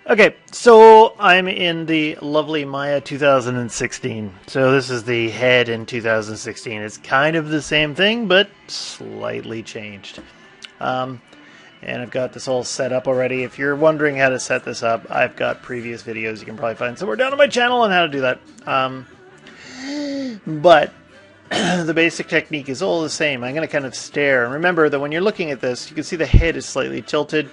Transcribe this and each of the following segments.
Okay, so I'm in the lovely Maya 2016. So this is the head in 2016. It's kind of the same thing, but slightly changed. Um, and I've got this all set up already. If you're wondering how to set this up, I've got previous videos you can probably find somewhere down on my channel on how to do that. But the basic technique is all the same. I'm going to kind of stare. And remember that when you're looking at this, you can see the head is slightly tilted.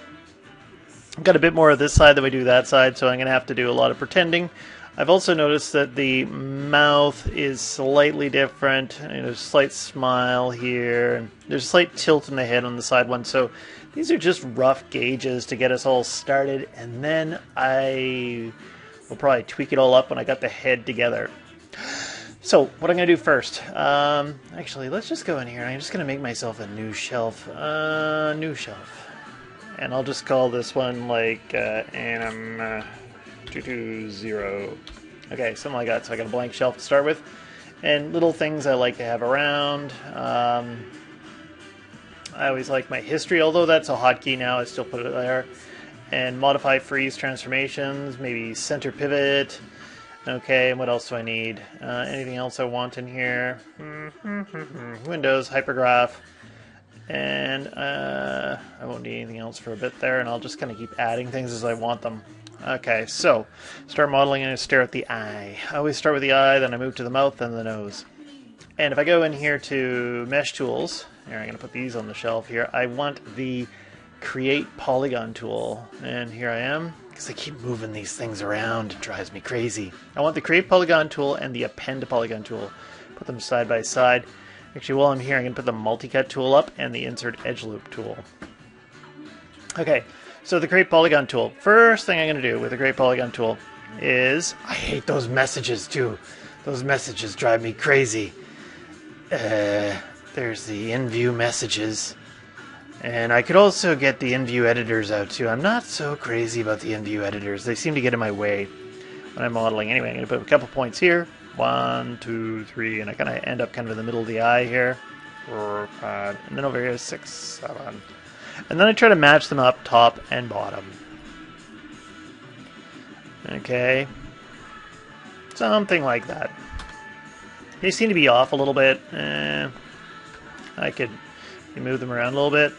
I've got a bit more of this side than we do that side, so I'm going to have to do a lot of pretending. I've also noticed that the mouth is slightly different. There's a slight smile here, and there's a slight tilt in the head on the side one. So these are just rough gauges to get us all started, and then I will probably tweak it all up when I got the head together. So what I'm going to do first, actually, let's just go in here. I'm just going to make myself a new shelf. New shelf. And I'll just call this one like Anim 220. Okay, something like that. So I got a blank shelf to start with. And little things I like to have around. I always like my history, although that's a hotkey now. I still put it there. And modify freeze transformations, maybe center pivot. Okay, and what else do I need? Anything else I want in here? Windows, hypergraph. And I won't need anything else for a bit there, and I'll just kind of keep adding things as I want them. Okay, so start modeling and stare at the eye. I always start with the eye, then I move to the mouth, then the nose. And if I go in here to Mesh Tools, here I'm going to put these on the shelf here, I want the Create Polygon tool. And here I am, because I keep moving these things around, it drives me crazy. I want the Create Polygon tool and the Append Polygon tool. Put them side by side. Actually, while I'm here, I'm going to put the multi-cut tool up and the insert edge loop tool. Okay, so the Create Polygon tool. First thing I'm going to do with the Create Polygon tool is, I hate those messages too. Those messages drive me crazy. There's the in-view messages. And I could also get the in-view editors out too. I'm not so crazy about the in-view editors. They seem to get in my way when I'm modeling. Anyway, I'm going to put a couple points here. 1, 2, 3, and I kind of end up kind of in the middle of the eye here. 4, 5, and then over here 6, 7. And then I try to match them up top and bottom. Okay. Something like that. They seem to be off a little bit. I could move them around a little bit.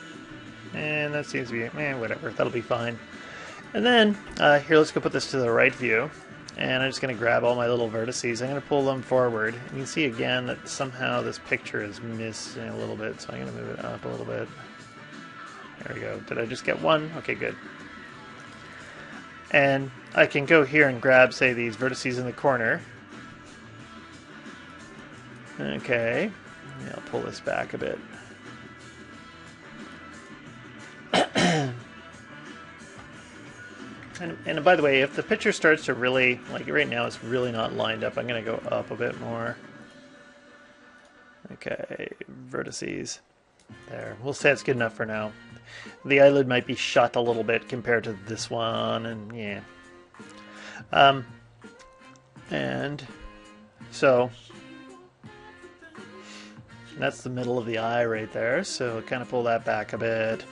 And that seems to be, whatever, that'll be fine. And then, here, let's go put this to the right view. And I'm just going to grab all my little vertices. I'm going to pull them forward. You can see again that somehow this picture is missing a little bit, so I'm going to move it up a little bit. There we go. Did I just get one? Okay, good. And I can go here and grab, say, these vertices in the corner. Okay. I'll pull this back a bit. And by the way, if the picture starts to really, like right now it's really not lined up, I'm going to go up a bit more. Okay, vertices. There. We'll say it's good enough for now. The eyelid might be shut a little bit compared to this one, and yeah. And so that's the middle of the eye right there, so kind of pull that back a bit.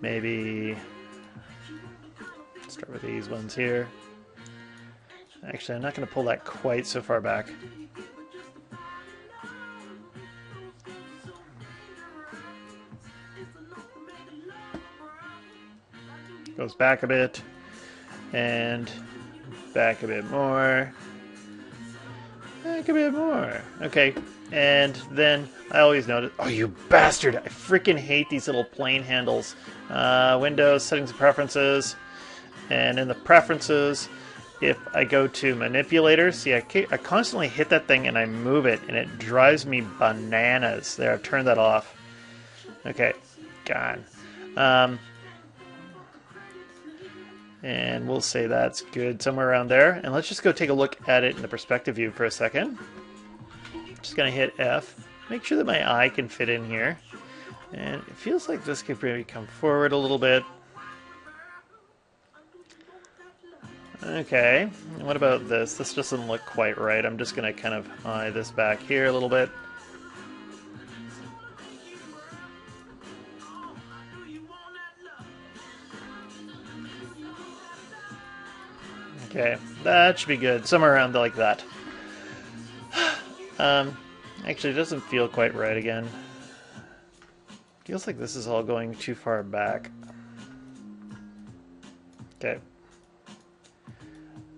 Maybe start with these ones here. Actually, I'm not going to pull that quite so far back. Goes back a bit, and back a bit more. Back a bit more. Okay, and then I always notice, oh you bastard, I freaking hate these little plane handles. Windows, settings and preferences. And in the preferences, if I go to Manipulators, see I constantly hit that thing and I move it and it drives me bananas. There, I've turned that off. Okay, gone. And we'll say that's good somewhere around there. And let's just go take a look at it in the perspective view for a second. Just gonna hit F. Make sure that my eye can fit in here. And it feels like this could maybe come forward a little bit. Okay, and what about this? This doesn't look quite right. I'm just going to kind of eye this back here a little bit. Okay, that should be good. Somewhere around like that. Actually, it doesn't feel quite right again. Feels like this is all going too far back. Okay.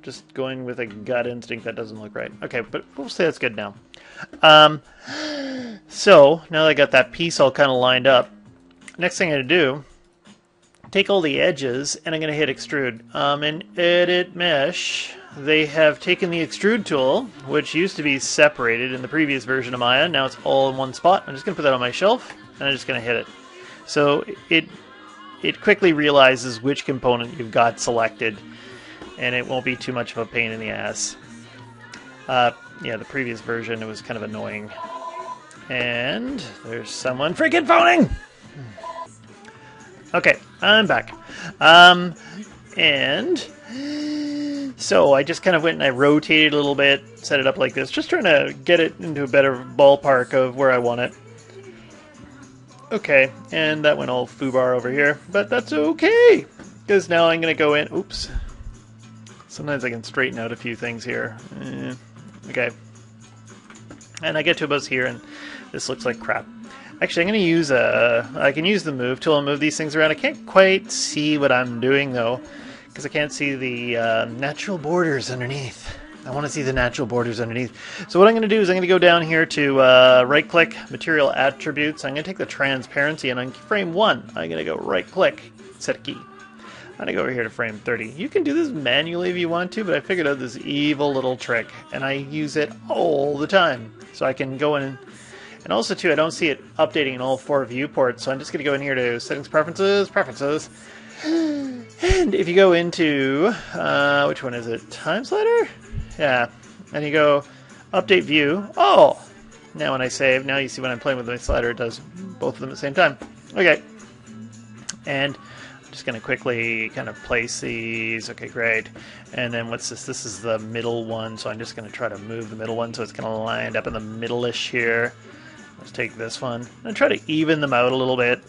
Just going with a gut instinct that doesn't look right. Okay, but we'll say that's good now. So, now that I got that piece all kind of lined up, next thing I'm going to do, take all the edges, and I'm going to hit Extrude. In Edit Mesh, they have taken the Extrude Tool, which used to be separated in the previous version of Maya. Now it's all in one spot. I'm just going to put that on my shelf, and I'm just going to hit it. So it quickly realizes which component you've got selected, and it won't be too much of a pain in the ass. Yeah, the previous version, it was kind of annoying. And there's someone freaking phoning! Okay, I'm back. And so I just kind of went and I rotated a little bit, set it up like this, just trying to get it into a better ballpark of where I want it. Okay, and that went all foobar over here, but that's okay, because now I'm going to go in, oops, sometimes I can straighten out a few things here. Okay, and I get to about here, and this looks like crap. Actually, I'm going to use I can use the move tool and move these things around. I can't quite see what I'm doing, though, because I can't see the natural borders underneath. I want to see the natural borders underneath. So what I'm going to do is I'm going to go down here to right-click, Material Attributes. I'm going to take the Transparency, and on frame 1, I'm going to go right-click, Set Key. I'm going to go over here to frame 30. You can do this manually if you want to, but I figured out this evil little trick, and I use it all the time. So I can go in, and also, too, I don't see it updating in all 4 viewports, so I'm just going to go in here to Settings, Preferences, Preferences. And if you go into, which one is it? Time Slider? Yeah. And you go Update View. Oh! Now when I save, now you see when I'm playing with my slider, it does both of them at the same time. Okay. And I'm just going to quickly kind of place these. Okay, great. And then what's this? This is the middle one, so I'm just going to try to move the middle one so it's kind of lined up in the middle-ish here. Let's take this one and try to even them out a little bit.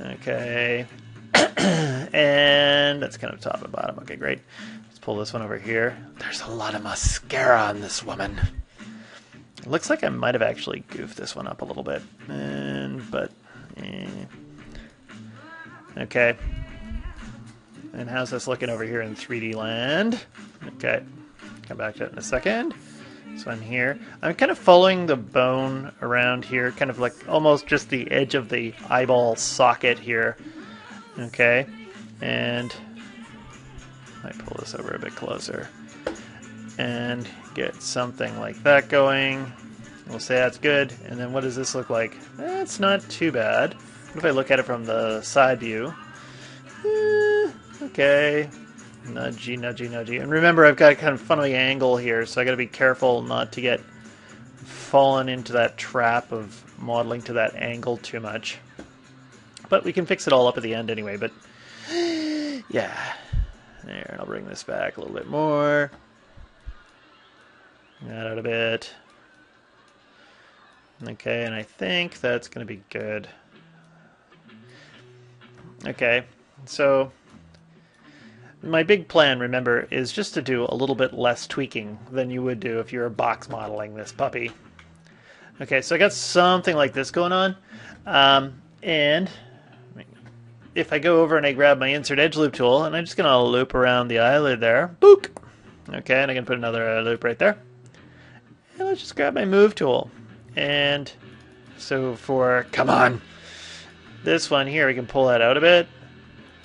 Okay. And that's kind of top and bottom. Okay, great. Let's pull this one over here. There's a lot of mascara on this woman. It looks like I might have actually goofed this one up a little bit. But okay. And how's this looking over here in 3D land? Okay. Come back to it in a second. So I'm here. I'm kind of following the bone around here, kind of like almost just the edge of the eyeball socket here. Okay. And I might pull this over a bit closer and get something like that going. We'll say that's good. And then what does this look like? That's not too bad. What if I look at it from the side view? Okay. Nudgy, nudgy, nudgy. And remember, I've got a kind of funny angle here, so I got to be careful not to get fallen into that trap of modeling to that angle too much. But we can fix it all up at the end anyway, but yeah. There, and I'll bring this back a little bit more. That out a bit. Okay, and I think that's going to be good. Okay, so my big plan, remember, is just to do a little bit less tweaking than you would do if you were box modeling this puppy. Okay, so I got something like this going on. And if I go over and I grab my Insert Edge Loop tool, and I'm just going to loop around the eyelid there. Boop! Okay, and I can put another loop right there. And let's just grab my Move tool. And so for, come on, this one here, we can pull that out a bit.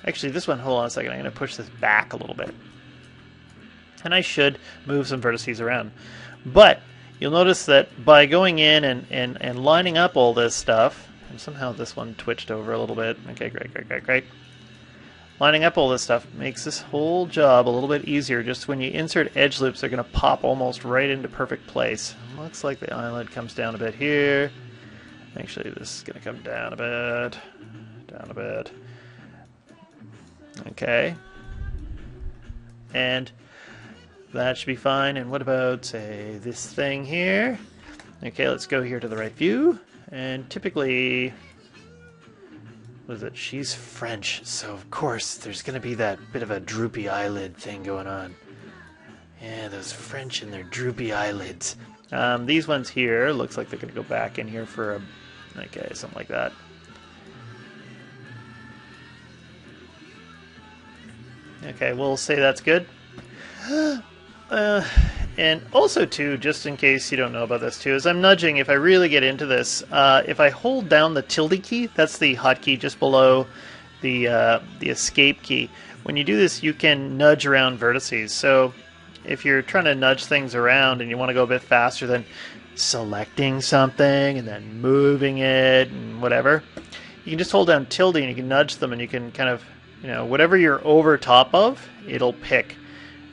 Actually, this one, hold on a second, I'm going to push this back a little bit. And I should move some vertices around. But you'll notice that by going in and lining up all this stuff, and somehow this one twitched over a little bit. Okay, great, great, great, great. Lining up all this stuff makes this whole job a little bit easier. Just when you insert edge loops, they're going to pop almost right into perfect place. Looks like the eyelid comes down a bit here. Actually, this is going to come down a bit. Down a bit. Okay. And that should be fine. And what about, say, this thing here? Okay, let's go here to the right view. And typically, what is it? She's French, so of course there's going to be that bit of a droopy eyelid thing going on. Yeah, those French and their droopy eyelids. These ones here, looks like they're going to go back in here for a, okay, something like that. Okay, we'll say that's good. And also, too, just in case you don't know about this, too, is I'm nudging, if I really get into this, if I hold down the tilde key, that's the hotkey just below the escape key. When you do this, you can nudge around vertices. So if you're trying to nudge things around and you want to go a bit faster than selecting something and then moving it and whatever, you can just hold down tilde and you can nudge them and you can kind of, you know, whatever you're over top of, it'll pick.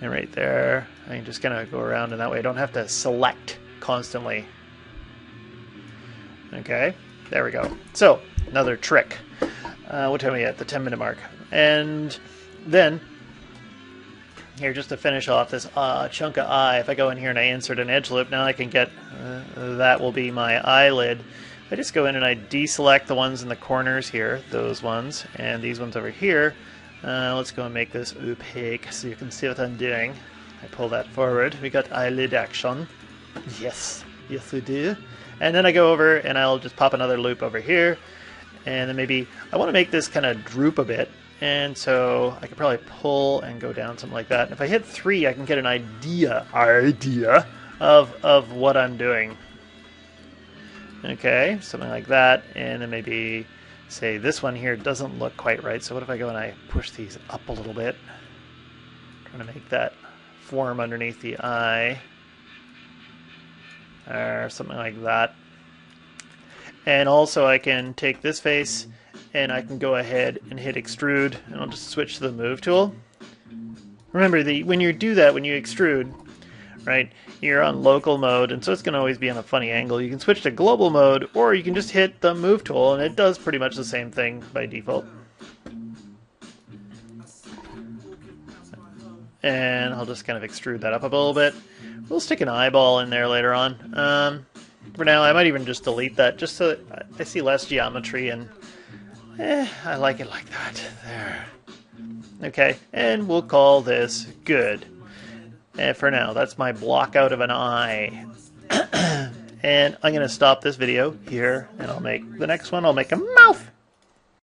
And right there, I can just kind of go around, and that way I don't have to select constantly. Okay, there we go. So, another trick. What time are we at? The 10-minute mark. And then, here, just to finish off this chunk of eye, if I go in here and I insert an edge loop, now I can get, that will be my eyelid. I just go in and I deselect the ones in the corners here, those ones, and these ones over here. Let's go and make this opaque so you can see what I'm doing. I pull that forward. We got eyelid action. Yes, yes we do. And then I go over and I'll just pop another loop over here. And then maybe I want to make this kind of droop a bit. And so I could probably pull and go down something like that. And if I hit 3, I can get an idea of what I'm doing. Okay, something like that. And then maybe say this one here doesn't look quite right. So what if I go and I push these up a little bit? Trying to make that form underneath the eye. Or something like that. And also I can take this face and I can go ahead and hit extrude, and I'll just switch to the move tool. Remember, when you do that, when you extrude, right, you're on local mode, and so it's going to always be on a funny angle. You can switch to global mode, or you can just hit the move tool, and it does pretty much the same thing by default. And I'll just kind of extrude that up a little bit. We'll stick an eyeball in there later on. For now, I might even just delete that, just so that I see less geometry, and I like it like that. There. Okay, and we'll call this good. And for now, that's my block out of an eye. And I'm going to stop this video here, and I'll make the next one. I'll make a mouth.